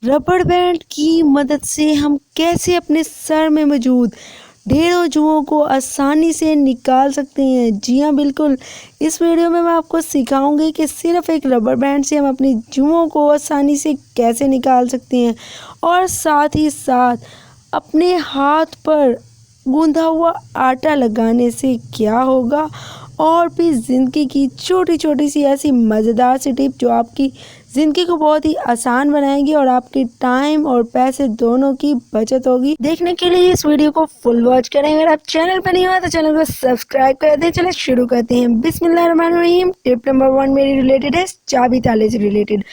रबड़ बैंड की मदद से हम कैसे अपने सर में मौजूद ढेरों जुओं को आसानी से निकाल सकते हैं। जी हाँ, बिल्कुल। इस वीडियो में मैं आपको सिखाऊंगी कि सिर्फ एक रबड़ बैंड से हम अपनी जुओं को आसानी से कैसे निकाल सकते हैं और साथ ही साथ अपने हाथ पर गूंधा हुआ आटा लगाने से क्या होगा, और भी ज़िंदगी की छोटी छोटी सी ऐसी मज़ेदार सी टिप जो आपकी ज़िंदगी को बहुत ही आसान बनाएंगी और आपकी टाइम और पैसे दोनों की बचत होगी। देखने के लिए इस वीडियो को फुल वॉच करें। अगर आप चैनल पर नहीं हो तो चैनल को सब्सक्राइब कर दें। चलिए शुरू करते हैं। बिस्मिल्लाहिर्रहमानिर्रहीम। टिप नंबर 1 मेरी रिलेटेड है चाबी ताले से रिलेटेड।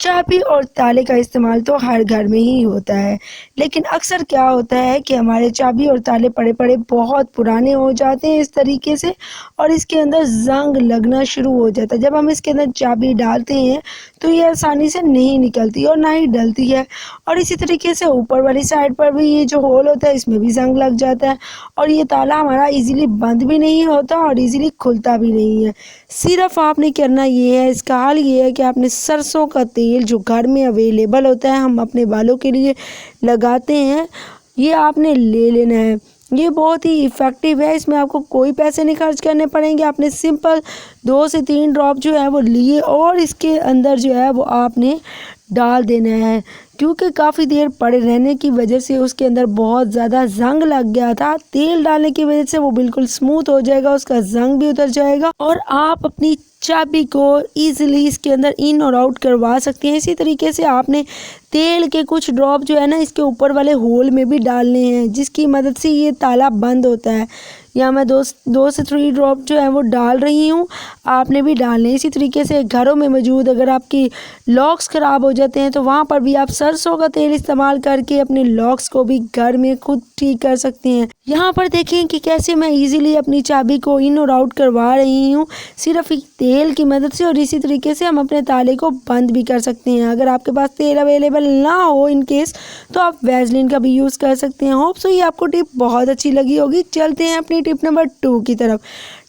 चाबी और ताले का इस्तेमाल तो हर घर में ही होता है, लेकिन अक्सर क्या होता है कि हमारे चाबी और ताले पड़े पड़े बहुत पुराने हो जाते हैं इस तरीके से, और इसके अंदर जंग लगना शुरू हो जाता है। जब हम इसके अंदर चाबी डालते हैं तो ये आसानी से नहीं निकलती और ना ही डलती है, और इसी तरीके से ऊपर वाली साइड पर भी ये जो होल होता है इसमें भी जंग लग जाता है, और ये ताला हमारा इजीली बंद भी नहीं होता और इजीली खुलता भी नहीं है। सिर्फ आपने करना ये है, इसका हल ये है कि आपने सरसों का तेल जो घर में अवेलेबल होता है, हम अपने बालों के लिए लगाते हैं, ये आपने ले लेना है। ये बहुत ही इफ़ेक्टिव है, इसमें आपको कोई पैसे नहीं खर्च करने पड़ेंगे। आपने सिंपल 2 से 3 ड्रॉप जो है वो लिए और इसके अंदर जो है वो आपने डाल देना है, क्योंकि काफ़ी देर पड़े रहने की वजह से उसके अंदर बहुत ज़्यादा जंग लग गया था। तेल डालने की वजह से वो बिल्कुल स्मूथ हो जाएगा, उसका जंग भी उतर जाएगा और आप अपनी चाबी को ईजिली इसके अंदर इन और आउट करवा सकते हैं। इसी तरीके से आपने तेल के कुछ ड्रॉप जो है ना इसके ऊपर वाले होल में भी डालने हैं, जिसकी मदद से ये ताला बंद होता है। या मैं 2 से 3 ड्रॉप जो है वो डाल रही हूँ, आपने भी डालने। इसी तरीके से घरों में मौजूद अगर आपकी लॉक्स ख़राब हो जाते हैं तो वहाँ पर भी आप सरसों का तेल इस्तेमाल करके अपने लॉक्स को भी घर में खुद ठीक कर सकते हैं। यहाँ पर देखें कि कैसे मैं इजीली अपनी चाबी को इन और आउट करवा रही हूँ सिर्फ तेल की मदद से, और इसी तरीके से हम अपने ताले को बंद भी कर सकते हैं। अगर आपके पास तेल अवेलेबल ना हो इन केस, तो आप वैसलीन का भी यूज़ कर सकते हैं। होप सो ये आपको टिप बहुत अच्छी लगी होगी। चलते हैं अपनी टिप नंबर 2 की तरफ।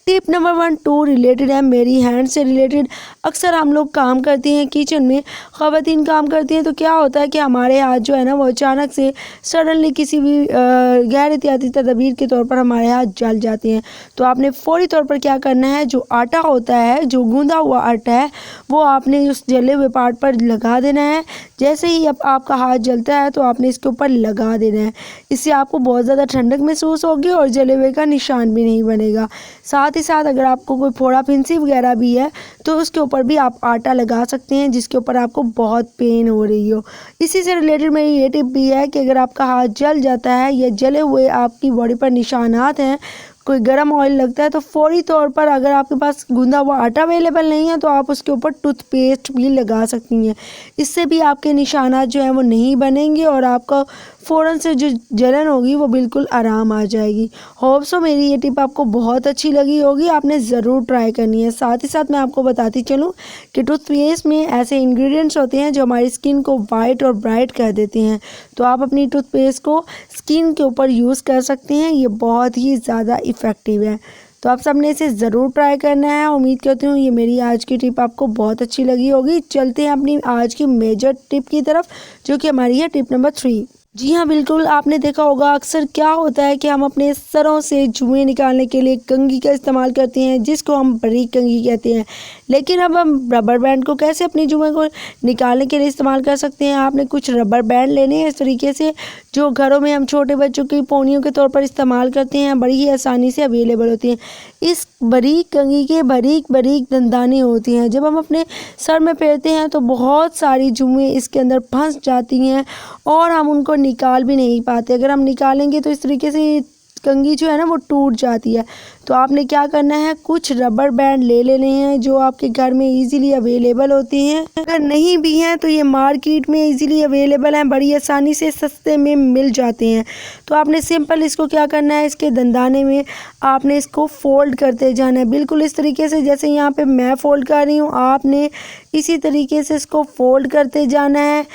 टिप नंबर 1 2 रिलेटेड है मेरी हैंड से रिलेटेड। अक्सर हम लोग काम करते हैं किचन में, ख़वातीन काम करती हैं, तो क्या होता है कि हमारे हाथ जो है ना वो अचानक से सडनली किसी भी गैर एहतियाती तदबीर के तौर पर हमारे हाथ जल जाते हैं। तो आपने फ़ौरी तौर पर क्या करना है, जो आटा होता है, जो गूंदा हुआ आटा है, वो आपने उस जले हुए पार्ट पर लगा देना है। जैसे ही अब आपका हाथ जलता है तो आपने इसके ऊपर लगा देना है। इससे आपको बहुत ज़्यादा ठंडक महसूस होगी और जले हुए का निशान भी नहीं बनेगा। साथ ही साथ अगर आपको कोई फोड़ा फिंसी वगैरह भी है तो उसके ऊपर भी आप आटा लगा सकते हैं जिसके ऊपर आपको बहुत पेन हो रही हो। इसी से रिलेटेड मेरी ये टिप भी है कि अगर आपका हाथ जल जाता है या जले हुए आपकी बॉडी पर निशानात हैं, कोई गर्म ऑयल लगता है, तो फ़ौरी तौर पर अगर आपके पास गूंदा हुआ आटा अवेलेबल नहीं है तो आप उसके ऊपर टूथपेस्ट भी लगा सकती हैं। इससे भी आपके निशानात जो हैं वो नहीं बनेंगे और आपका फ़ौरन से जो जलन होगी वो बिल्कुल आराम आ जाएगी। होप सो मेरी ये टिप आपको बहुत अच्छी लगी होगी, आपने ज़रूर ट्राई करनी है। साथ ही साथ मैं आपको बताती चलूँ कि टूथपेस्ट में ऐसे इंग्रेडिएंट्स होते हैं जो हमारी स्किन को वाइट और ब्राइट कर देते हैं, तो आप अपनी टूथपेस्ट को स्किन के ऊपर यूज़ कर सकते हैं। ये बहुत ही ज़्यादा इफ़ेक्टिव है, तो आप सबने इसे ज़रूर ट्राई करना है। उम्मीद करती हूँ ये मेरी आज की टिप आपको बहुत अच्छी लगी होगी। चलते हैं अपनी आज की मेजर टिप की तरफ, जो कि हमारी है टिप नंबर 3। जी हाँ, बिल्कुल। आपने देखा होगा अक्सर क्या होता है कि हम अपने सरों से जुएं निकालने के लिए कंघी का इस्तेमाल करते हैं, जिसको हम बारीक कंघी कहते हैं। लेकिन अब हम रबर बैंड को कैसे अपनी जुएं को निकालने के लिए इस्तेमाल कर सकते हैं। आपने कुछ रबर बैंड लेने हैं इस तरीके से, जो घरों में हम छोटे बच्चों की पोनियों के तौर पर इस्तेमाल करते हैं, बड़ी ही आसानी से अवेलेबल होती हैं। इस बारीक कंघी के बारीक बारीक दंदाने होती हैं, जब हम अपने सर में फेरते हैं तो बहुत सारी जुएं इसके अंदर फंस जाती हैं और हम उनको निकाल भी नहीं पाते। अगर हम निकालेंगे तो इस तरीके से कंघी जो है ना वो टूट जाती है। तो आपने क्या करना है, कुछ रबर बैंड ले लेने हैं जो आपके घर में इजीली अवेलेबल होते हैं। अगर नहीं भी हैं तो ये मार्केट में इजीली अवेलेबल हैं, बड़ी आसानी से सस्ते में मिल जाते हैं। तो आपने सिंपल इसको क्या करना है, इसके दंदाने में आपने इसको फोल्ड करते जाना है, बिल्कुल इस तरीके से जैसे यहाँ पे मैं फोल्ड कर रही हूँ। आपने इसी तरीके से इसको फोल्ड करते जाना है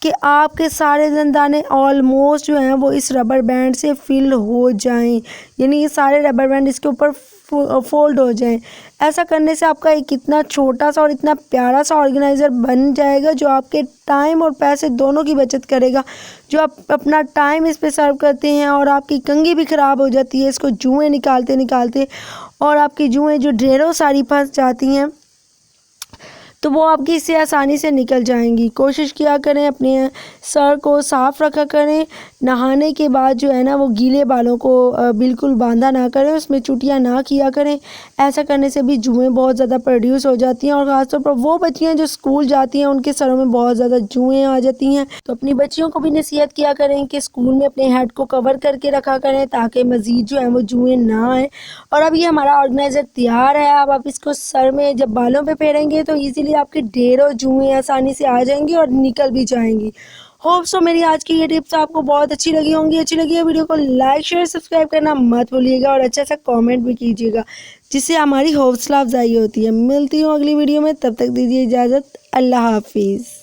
कि आपके सारे दंदाने ऑलमोस्ट जो हैं वो इस रबर बैंड से फिल हो जाएं, यानी ये सारे रबर बैंड इसके ऊपर फोल्ड हो जाएं। ऐसा करने से आपका एक इतना छोटा सा और इतना प्यारा सा ऑर्गेनाइज़र बन जाएगा जो आपके टाइम और पैसे दोनों की बचत करेगा। जो आप अपना टाइम इस पे सर्व करते हैं और आपकी कंघी भी ख़राब हो जाती है इसको जुएँ निकालते निकालते, और आपकी जुएँ जो ढेरों सारी फंस जाती हैं तो वो आपकी इससे आसानी से निकल जाएंगी। कोशिश किया करें अपने सर को साफ़ रखा करें। नहाने के बाद जो है ना वो गीले बालों को बिल्कुल बांधा ना करें, उसमें चुटियाँ ना किया करें। ऐसा करने से भी जुएँ बहुत ज़्यादा प्रोड्यूस हो जाती हैं और ख़ासतौर पर वो बच्चियाँ जो स्कूल जाती हैं उनके सरों में बहुत ज़्यादा जुएँ आ जाती हैं। तो अपनी बच्चियों को भी नसीहत किया करें कि स्कूल में अपने हेड को कवर करके रखा करें ताकि मज़ीद जो है वो जुएँ ना आएँ। और अब ये हमारा ऑर्गेनाइज़र तैयार है। अब आप इसको सर में जब बालों पे फेरेंगे तो इजीली आपके ढेरों जुएँ आसानी से आ जाएंगी और निकल भी जाएंगी। होप सो मेरी आज की ये टिप्स आपको बहुत अच्छी लगी होंगी। अच्छी लगी है वीडियो को लाइक शेयर सब्सक्राइब करना मत भूलिएगा और अच्छा सा कमेंट भी कीजिएगा जिससे हमारी हौसला अफजाई होती है। मिलती हूँ अगली वीडियो में, तब तक दीजिए इजाज़त। अल्लाह हाफिज़।